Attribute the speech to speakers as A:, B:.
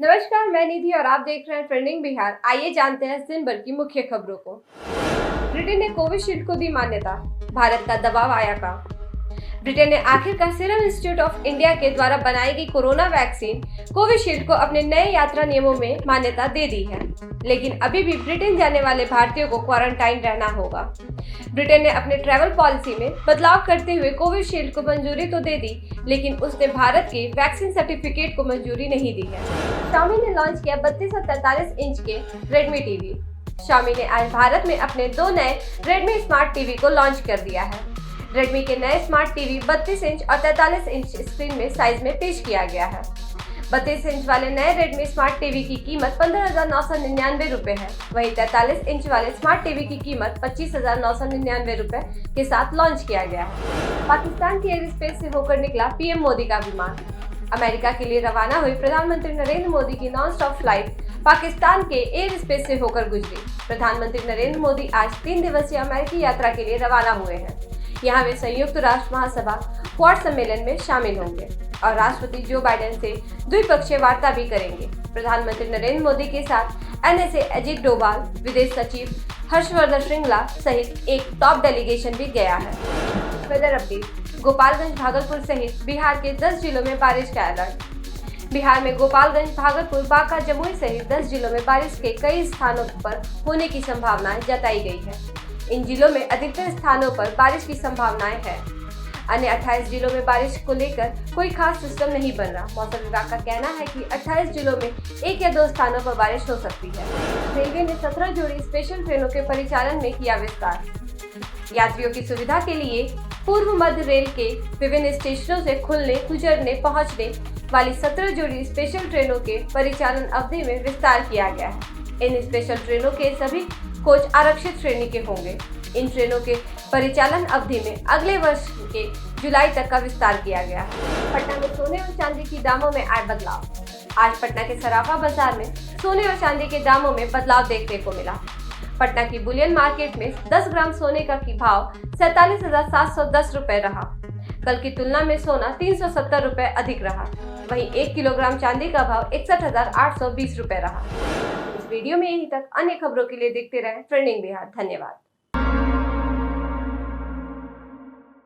A: नमस्कार, मैं निधि और आप देख रहे हैं ट्रेंडिंग बिहार। आइए जानते हैं दिन भर की मुख्य खबरों को। ब्रिटेन ने कोविशील्ड को दी मान्यता, भारत का दबाव आया का। ब्रिटेन ने आखिरकार सीरम इंस्टीट्यूट ऑफ इंडिया के द्वारा बनाई गई कोरोना वैक्सीन कोविशील्ड को अपने नए यात्रा नियमों में मान्यता दे दी है, लेकिन अभी भी ब्रिटेन जाने वाले भारतीयों को क्वारंटाइन रहना होगा। ब्रिटेन ने अपने ट्रैवल पॉलिसी में बदलाव करते हुए कोविशील्ड को मंजूरी तो दे दी, लेकिन उसने भारत के वैक्सीन सर्टिफिकेट को मंजूरी नहीं दी है। Xiaomi ने लॉन्च किया 32 और 43 इंच के रेडमी टीवी। Xiaomi ने आज भारत में अपने दो नए रेडमी स्मार्ट टीवी को लॉन्च कर दिया है। रेडमी के नए स्मार्ट टीवी 32 इंच और 43 इंच स्क्रीन में साइज में पेश किया गया है। 32 इंच वाले नए रेडमी स्मार्ट टीवी की कीमत 15,999 रुपए है, वहीं 43 इंच वाले स्मार्ट टीवी की कीमत 25,999 रुपए के साथ लॉन्च किया गया है। पाकिस्तान के एयर स्पेस से होकर निकला पीएम मोदी का विमान। अमेरिका के लिए रवाना हुई प्रधानमंत्री नरेंद्र मोदी की नॉन स्टॉप फ्लाइट पाकिस्तान के एयर स्पेस से होकर गुजरी। प्रधानमंत्री नरेंद्र मोदी आज 3 दिवसीय अमेरिकी यात्रा के लिए रवाना हुए हैं। यहाँ वे संयुक्त राष्ट्र महासभा क्वाड सम्मेलन में शामिल होंगे और राष्ट्रपति जो बाइडेन से द्विपक्षीय वार्ता भी करेंगे। प्रधानमंत्री नरेंद्र मोदी के साथ एनएसए अजीत डोभाल, विदेश सचिव हर्षवर्धन श्रृंगला सहित एक टॉप डेलीगेशन भी गया है। Weather update. गोपालगंज, भागलपुर सहित बिहार के 10 जिलों में बारिश का अलर्ट। बिहार में गोपालगंज, भागलपुर, बांका, जमुई सहित 10 जिलों में बारिश के कई स्थानों पर होने की संभावना जताई गई है। इन जिलों में अधिकतर स्थानों पर बारिश की संभावनाएं हैं। अन्य 28 जिलों में बारिश को लेकर कोई खास सिस्टम नहीं बन रहा। मौसम विभाग का कहना है कि 28 जिलों में 1 या 2 स्थानों पर बारिश हो सकती है। रेलवे ने 17 जोड़ी स्पेशल ट्रेनों के परिचालन में किया विस्तार। यात्रियों की सुविधा के लिए पूर्व मध्य रेल के विभिन्न स्टेशनों से खुलने, गुजरने, पहुंचने वाली 17 जोड़ी स्पेशल ट्रेनों के परिचालन अवधि में विस्तार किया गया है। इन स्पेशल ट्रेनों के सभी कोच आरक्षित श्रेणी के होंगे। इन ट्रेनों के परिचालन अवधि में अगले वर्ष के जुलाई तक का विस्तार किया गया है। पटना में सोने और चांदी की दामों में आए बदलाव। आज पटना के सराफा बाजार में सोने और चांदी के दामों में बदलाव देखने को मिला। पटना की बुलियन मार्केट में 10 ग्राम सोने का की भाव 47,710 रुपए रहा। कल की तुलना में सोना 370 रुपए अधिक रहा। वहीं 1 किलोग्राम चांदी का भाव 61,820 रुपए रहा। इस वीडियो में यहीं तक। अन्य खबरों के लिए देखते रहें ट्रेंडिंग बिहार। धन्यवाद।